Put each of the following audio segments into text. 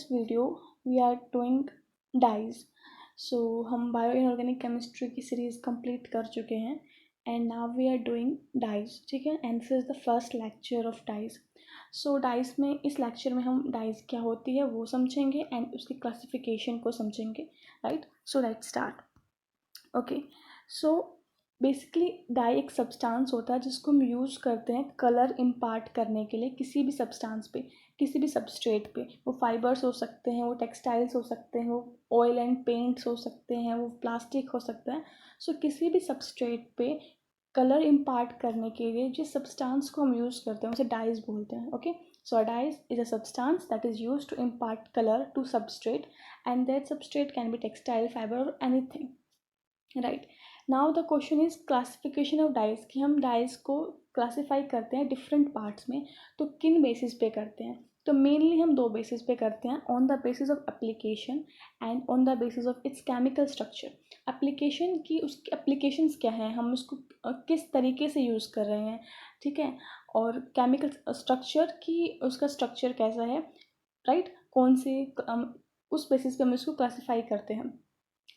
video we are doing dyes. So हम bio inorganic chemistry की series complete कर चुके हैं and now we are doing dyes. ठीक है, and this is the first lecture of dyes. So dyes में इस लेक्चर में हम डाइज क्या होती है वो समझेंगे एंड उसकी क्लासिफिकेशन को समझेंगे. Right, so let's start. Okay, so basically dye एक सब्सटेंस होता है जिसको हम यूज़ करते हैं कलर इम्पार्ट करने के लिए किसी भी सब्सटेंस पे, किसी भी सबस्ट्रेट पे. वो फाइबर्स हो सकते हैं, वो टेक्सटाइल्स हो सकते हैं, वो ऑयल एंड पेंट्स हो सकते हैं, वो प्लास्टिक हो सकता है. सो किसी भी सबस्ट्रेट पे कलर इम्पार्ट करने के लिए जिस सब्सटेंस को हम यूज़ करते हैं उसे डाइज बोलते हैं. Okay, so a dyes is a substance that is used to impart color to substrate, and that substrate can be textile, fiber or anything. Right, now the question is classification of dyes कि हम dies को classify करते हैं different parts में. तो किन basis पे करते हैं? तो मेनली हम दो बेसिस पे करते हैं, on the basis of application and on the basis of its chemical structure. Application की उसकी एप्लीकेशंस क्या हैं, हम उसको किस तरीके से यूज़ कर रहे हैं. ठीक है, और केमिकल स्ट्रक्चर की उसका स्ट्रक्चर कैसा है. राइट, कौन से उस बेसिस पे हम इसको क्लासीफाई करते हैं.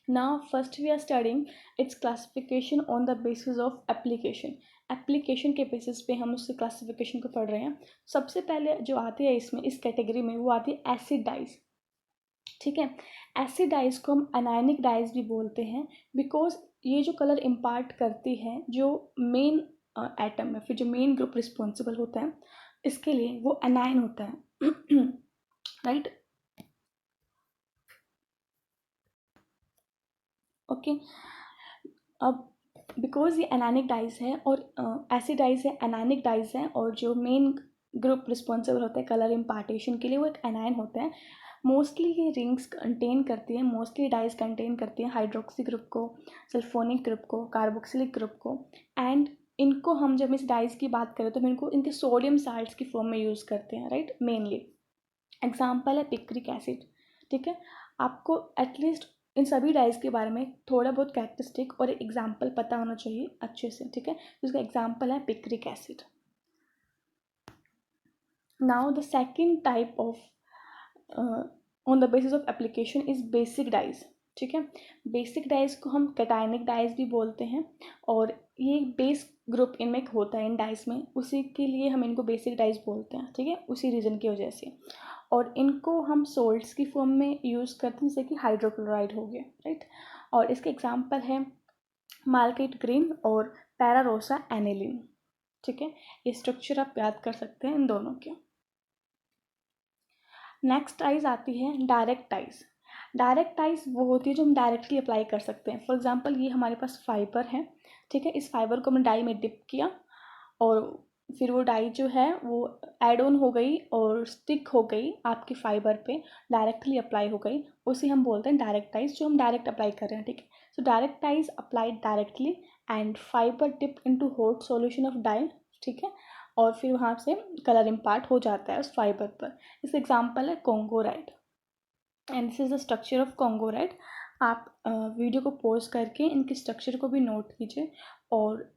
Now first we are studying its classification on the basis of application. Application के बेसिस पे हम उसके क्लासिफिकेशन को पढ़ रहे हैं. सबसे पहले जो आती है इसमें इस कैटेगरी में वो आती है एसिड डाइज. ठीक है, एसिड डाइज को हम अनायनिक डाइज भी बोलते हैं बिकॉज ये जो कलर इम्पार्ट करती है जो मेन एटम है, फिर जो मेन ग्रुप रिस्पॉन्सिबल होता है इसके लिए वो अनायन होता है. Right, okay. अब बिकॉज ये एनानिक डाइज है और एसिड डाइज है, एनानिक डाइज है, और जो मेन ग्रुप रिस्पॉन्सिबल होता है कलर इम्पार्टेशन के लिए वो एक एनायन होता है. मोस्टली ये रिंग्स कंटेन करती है, मोस्टली डाइज कंटेन करती हैं हाइड्रोक्सी ग्रुप को, सल्फोनिक ग्रुप को, कार्बोक्सिलिक ग्रुप को. एंड इनको हम जब इस डाइज की बात करें तो हम इनको इनके सोडियम साल्ट्स की फॉर्म में यूज़ करते हैं. राइट, मेनली एग्जाम्पल है पिक्रिक एसिड. ठीक है, आपको एटलीस्ट इन सभी डाइज के बारे में थोड़ा बहुत कैरेक्टरिस्टिक और एग्जाम्पल पता होना चाहिए अच्छे से. ठीक है, जिसका एग्जाम्पल है picric acid. Now the second type of on the basis of application is basic dyes. ठीक है, बेसिक डाइज को हम कैटायनिक डाइज भी बोलते हैं और ये बेस ग्रुप इनमें होता है इन डाइज में, उसी के लिए हम इनको बेसिक डाइज बोलते हैं. ठीक है, उसी रीज़न की वजह से. और इनको हम सोल्ट्स की फॉर्म में यूज़ करते हैं जैसे कि हाइड्रोक्लोराइड हो गया. राइट, और इसके एग्जांपल है मार्केट ग्रीन और पैरारोसा एनिलिन. ठीक है, ये स्ट्रक्चर आप याद कर सकते हैं इन दोनों के. नेक्स्ट डाइज आती है डायरेक्ट डाइज. डायरेक्ट डाइज वो होती है जो हम डायरेक्टली अप्लाई कर सकते हैं. फॉर एग्जांपल ये हमारे पास फाइबर है. ठीक है, इस फाइबर को हमने डाई में डिप किया और फिर वो डाई जो है वो एड ऑन हो गई और स्टिक हो गई आपकी फाइबर पे, डायरेक्टली अप्लाई हो गई. उसे हम बोलते हैं डायरेक्ट डाइज, जो हम डायरेक्ट अप्लाई कर रहे हैं. ठीक है, so direct dyes applied directly and fiber dip into hot solution of dye. ठीक है, और फिर वहाँ से कलर इम्पार्ट हो जाता है उस फाइबर पर. इस एग्जाम्पल है Congo red and this is the structure of Congo red. आप वीडियो को पॉज करके इनके स्ट्रक्चर को भी नोट कीजिए और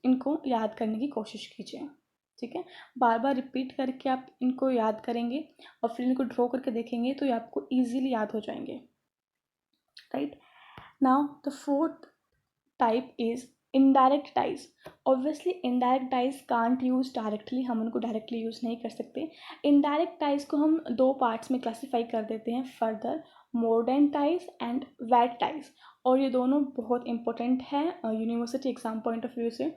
इनको याद करने की कोशिश कीजिए. ठीक है, बार बार रिपीट करके आप इनको याद करेंगे और फिर इनको ड्रॉ करके देखेंगे तो ये आपको ईजिली याद हो जाएंगे. Right, now the fourth type is indirect dyes. Obviously indirect dyes can't use directly, हम उनको डायरेक्टली यूज़ नहीं कर सकते. इनडायरेक्ट डाइज को हम दो पार्ट्स में क्लासीफाई कर देते हैं further, mordant dyes and vat dyes. और ये दोनों बहुत इंपॉर्टेंट हैं university exam point of view से.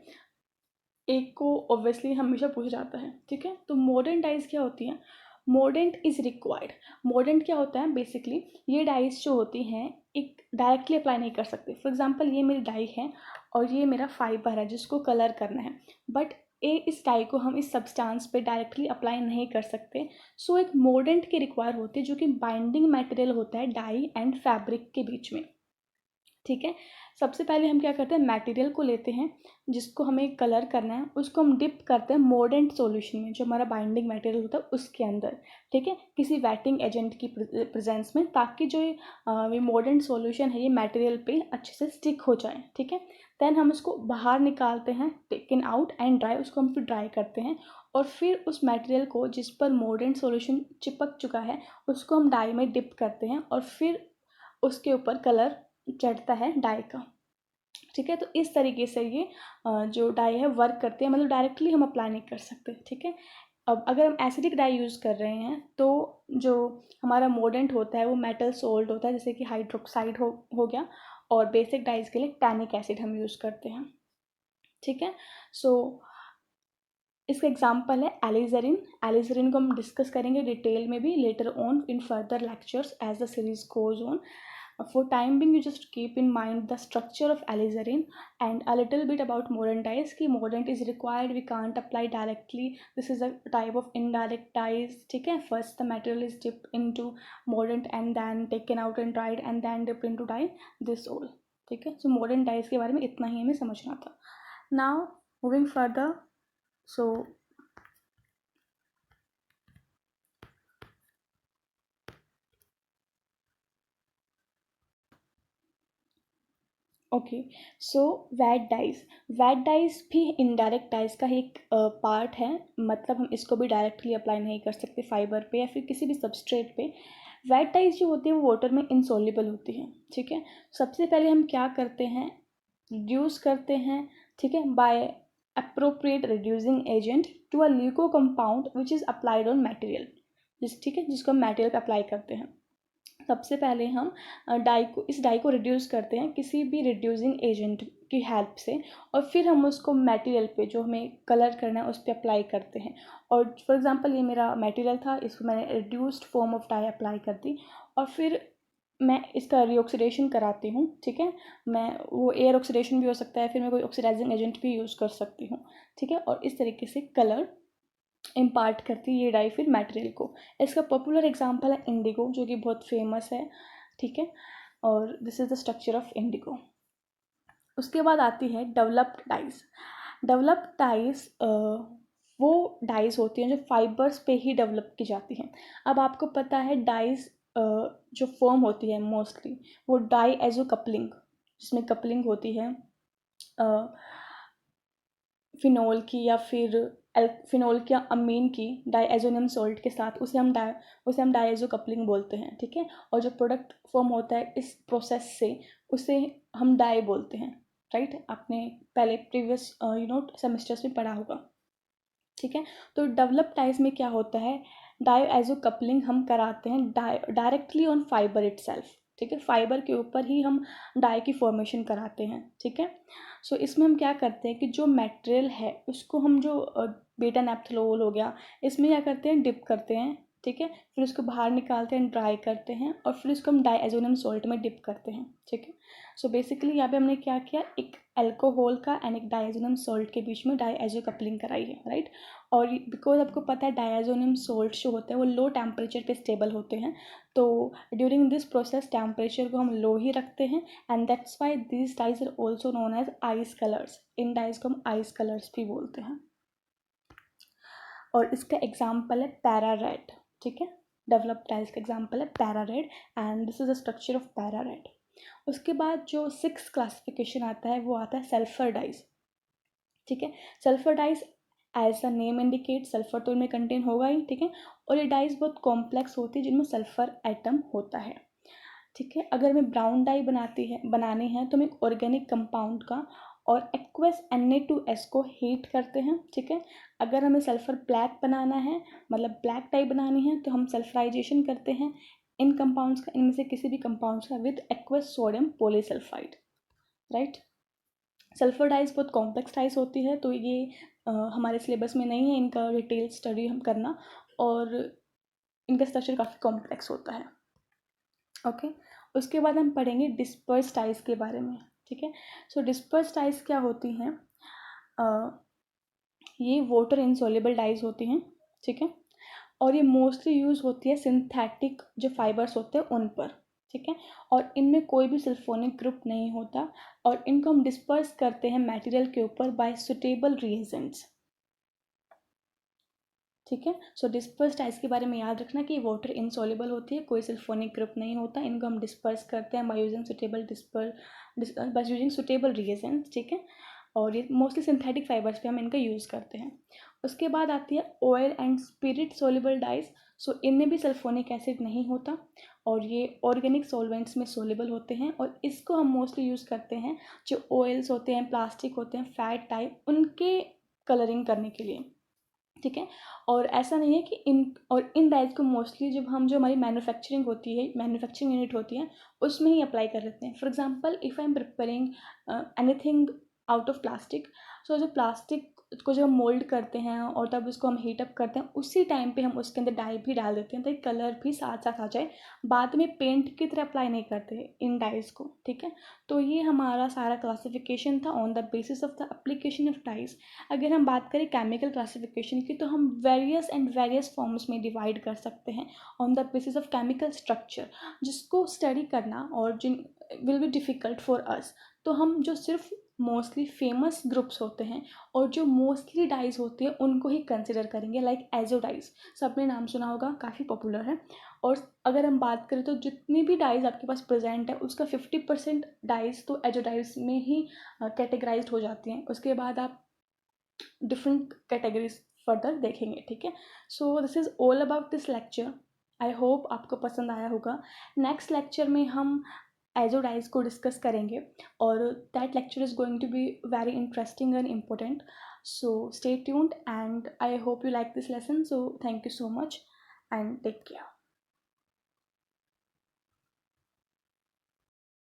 एक को ऑब्वियसली हमेशा पूछा जाता है. ठीक है, तो मोर्डेंट डाइज क्या होती हैं. Mordant is required. मोर्डेंट क्या होता है, बेसिकली ये डाइज जो होती हैं एक डायरेक्टली अप्लाई नहीं कर सकते. फॉर एग्जांपल ये मेरी डाई है और ये मेरा फाइबर है जिसको कलर करना है, बट इस डाई को हम इस सब्सटेंस पे डायरेक्टली अप्लाई नहीं कर सकते. सो एक मोर्डेंट की रिक्वायर होती है जो कि बाइंडिंग मटेरियल होता है डाई एंड फैब्रिक के बीच में. ठीक है। सबसे पहले हम क्या करते हैं, मटेरियल को लेते हैं जिसको हमें कलर करना है, उसको हम डिप करते हैं मोर्डेंट सॉल्यूशन में, जो हमारा बाइंडिंग मटेरियल होता है उसके अंदर, ठीक है, किसी वेटिंग एजेंट की प्रेजेंस में, ताकि जो ये मोर्डेंट सॉल्यूशन है ये मटेरियल पे अच्छे से स्टिक हो जाए, ठीक है। देन हम उसको बाहर निकालते हैं, टेकन आउट एंड ड्राई, उसको हम फिर ड्राई करते हैं, और फिर उस मटेरियल को जिस पर मोर्डेंट सॉल्यूशन चिपक चुका है उसको हम डाई में डिप करते हैं, और फिर उसके ऊपर कलर चढ़ता है डाई का, ठीक है। तो इस तरीके से ये जो डाई है वर्क करते हैं, मतलब डायरेक्टली हम अप्लाई नहीं कर सकते, ठीक है। अब अगर हम एसिडिक डाई यूज़ कर रहे हैं तो जो हमारा मोर्डेंट होता है वो मेटल सोल्ट होता है, जैसे कि हाइड्रोक्साइड हो गया, और बेसिक डाइज के लिए टैनिक एसिड हम यूज़ करते हैं, ठीक है। सो इसका एग्जाम्पल है एलिजरिन। एलिजरिन को हम डिस्कस करेंगे डिटेल में भी later on in further lectures as the series goes on. For time being, you just keep in mind the structure of alizarin and a little bit about mordant dyes. कि mordant is required, we can't apply directly. This is a type of indirect dyes. ठीक है, first the material is dipped into mordant and then taken out and dried and then dipped into dye. This all. ठीक है, so mordant dyes के बारे में इतना ही हमें समझना था. Now moving further, so okay, so vat dyes भी इनडायरेक्ट डाइज का ही एक पार्ट है, मतलब हम इसको भी डायरेक्टली अप्लाई नहीं कर सकते फाइबर पे या फिर किसी भी सबस्ट्रेट पे. वैट डाइज जो होती है वो वाटर में इनसॉल्युबल होती है, ठीक है. सबसे पहले हम क्या करते हैं, रिड्यूस करते हैं, ठीक है, by appropriate reducing agent to a leuco compound which is applied on material, ठीक है, जिसको हम मटेरियल पे अप्लाई करते हैं. सबसे पहले हम इस डाई को रिड्यूस करते हैं किसी भी रिड्यूसिंग एजेंट की हेल्प से, और फिर हम उसको मटेरियल पे जो हमें कलर करना है उस पर अप्लाई करते हैं. और फॉर एग्जांपल ये मेरा मटेरियल था, इसको मैंने reduced form of dye apply कर दी, और फिर मैं इसका रीऑक्सीडेशन कराती हूँ, ठीक है. मैं वो एयर ऑक्सीडेशन भी हो सकता है, फिर मैं कोई ऑक्सीडाइजिंग एजेंट भी यूज़ कर सकती हूँ, ठीक है. और इस तरीके से कलर इम्पार्ट करती है ये डाई फिर मटेरियल को. इसका पॉपुलर एग्जांपल है इंडिगो, जो कि बहुत फेमस है, ठीक है. और this is the structure of Indigo. उसके बाद आती है डेवलप्ड डाइज. डेवलप्ड डाइज वो डाइज होती हैं जो फाइबर्स पे ही डेवलप की जाती हैं. अब आपको पता है डाइज जो फॉर्म होती है मोस्टली वो डाई एजो कपलिंग, जिसमें कपलिंग होती है फिनोल की या फिर फिनोल की या अमीन की डाईएजोनियम सॉल्ट के साथ, उसे हम डाईएजो कपलिंग बोलते हैं, ठीक है. और जो प्रोडक्ट फॉर्म होता है इस प्रोसेस से उसे हम डाई बोलते हैं, राइट. आपने पहले प्रीवियस सेमेस्टर्स में पढ़ा होगा, ठीक है. तो डेवलप डाइज में क्या होता है, डाईएजो कपलिंग हम कराते हैं डायरेक्टली ऑन फाइबर इटसेल्फ, ठीक है. फाइबर के ऊपर ही हम डाई की फॉर्मेशन कराते हैं, ठीक है. सो इसमें हम क्या करते हैं कि जो मटेरियल है उसको हम जो बीटा नैप्थोल हो गया, इसमें क्या करते हैं, डिप करते हैं, ठीक है. फिर उसको बाहर निकालते हैं, ड्राई करते हैं, और फिर उसको हम डाईएजोनियम सॉल्ट में डिप करते हैं, ठीक है. सो बेसिकली यहाँ पे हमने क्या किया, एक एल्कोहल का एंड एक डाईएजोनियम सॉल्ट के बीच में डाईएजो कपलिंग कराई है, राइट. और बिकॉज आपको पता है डाईएजोनियम सॉल्ट जो होते हैं वो लो टेम्परेचर पे स्टेबल होते हैं, तो ड्यूरिंग दिस प्रोसेस टेम्परेचर को हम लो ही रखते हैं, and that's why this dyes are also known as ice colours. इन डाइज को हम आइस कलर्स भी बोलते हैं. और इसका एग्जाम्पल है पैरा रेड, ठीक है. डेवलप्ड डाइज का एग्जाम्पल है para red, and this is the structure of para red. उसके बाद जो 6th क्लासिफिकेशन आता है वो आता है सल्फर डाइज, ठीक है. Sulphur dyes as the name indicate, sulphur तो इनमें कंटेन होगा ही, ठीक है. और ये डाइज बहुत कॉम्प्लेक्स होती है जिनमें सल्फर एटम होता है, ठीक है. अगर हमें ब्राउन डाई बनानी है तो हम एक ऑर्गेनिक कंपाउंड का और एक्वस Na2S को हीट करते हैं, ठीक है. अगर हमें सल्फर ब्लैक बनाना है, मतलब ब्लैक डाई बनानी है, तो हम सल्फराइजेशन करते हैं इन कंपाउंड्स का, इनमें से किसी भी कंपाउंड्स का, with aqueous sodium polysulphide, right. Sulphur dyes बहुत कॉम्प्लेक्स डाइज होती है, तो ये हमारे सिलेबस में नहीं है इनका डिटेल स्टडी हम करना, और इनका स्ट्रक्चर काफ़ी कॉम्प्लेक्स होता है, ओके. उसके बाद हम पढ़ेंगे डिस्पर्स डाइज के बारे में, ठीक है. सो डिस्पर्स डाइज क्या होती हैं, ये वाटर इनसॉल्युबल डाइज होती हैं, ठीक है. और ये मोस्टली यूज़ होती है सिंथेटिक जो फाइबर्स होते हैं उन पर, ठीक है। और इनमें कोई भी सल्फोनिक ग्रुप नहीं होता और इनको हम डिस्पर्स करते हैं मटेरियल के ऊपर बाय सुटेबल रिएजेंट्स। ठीक है। सो डिस्पर्स डाइज के बारे में याद रखना कि वाटर इनसॉल्युबल होती है, कोई सल्फोनिक ग्रुप नहीं होता, इनको हम डिस्पर्स करते हैं बाय यूजिंग सुटेबल रिएजेंट्स। ठीक है। और ये मोस्टली सिंथेटिक फाइबर्स पे हम इनका यूज़ करते हैं। उसके बाद आती है oil and spirit soluble dyes. So इनमें भी सल्फोनिक एसिड नहीं होता और ये ऑर्गेनिक सॉल्वेंट्स में सोल्युबल होते हैं और इसको हम मोस्टली यूज़ करते हैं जो ऑयल्स होते हैं, प्लास्टिक होते हैं, फैट टाइप, उनके कलरिंग करने के लिए। ठीक है। और ऐसा नहीं है कि इन डाइज को मोस्टली जब हम जो हमारी मैन्युफैक्चरिंग होती है, मैन्युफैक्चरिंग यूनिट होती है, उसमें ही अप्लाई कर लेते हैं। For example if I am preparing anything out of plastic, so जो प्लास्टिक को जब हम मोल्ड करते हैं और तब उसको हम हीट अप करते हैं, उसी टाइम पे हम उसके अंदर डाई भी डाल देते हैं ताकि कलर भी साथ साथ आ जाए। बाद में पेंट की तरह अप्लाई नहीं करते इन डाइज को। ठीक है। तो ये हमारा सारा क्लासिफिकेशन था on the basis of the application of dyes. अगर हम बात करें केमिकल क्लासिफिकेशन की, तो हम वेरियस फॉर्म्स में डिवाइड कर सकते हैं on the basis of chemical structure, जिसको स्टडी करना और जिन will be difficult for us. तो हम जो सिर्फ मोस्टली फेमस ग्रुप्स होते हैं और जो मोस्टली डाइज होती है उनको ही कंसिडर करेंगे, लाइक एजो डाइज, सबने नाम सुना होगा, काफ़ी पॉपुलर है। और अगर हम बात करें तो जितनी भी डाइज आपके पास प्रेजेंट है उसका 50% डाइज तो एजो डाइज में ही कैटेगराइज हो जाती हैं। उसके बाद आप डिफरेंट कैटेगरीज फर्दर देखेंगे। ठीक है। So this is all about this lecture. I hope आपको पसंद आया होगा। नेक्स्ट लेक्चर में हम एजोडाइज को डिस्कस करेंगे और that lecture is going to be very interesting and important. So stay tuned and I hope you like this lesson. So thank you so much and take care.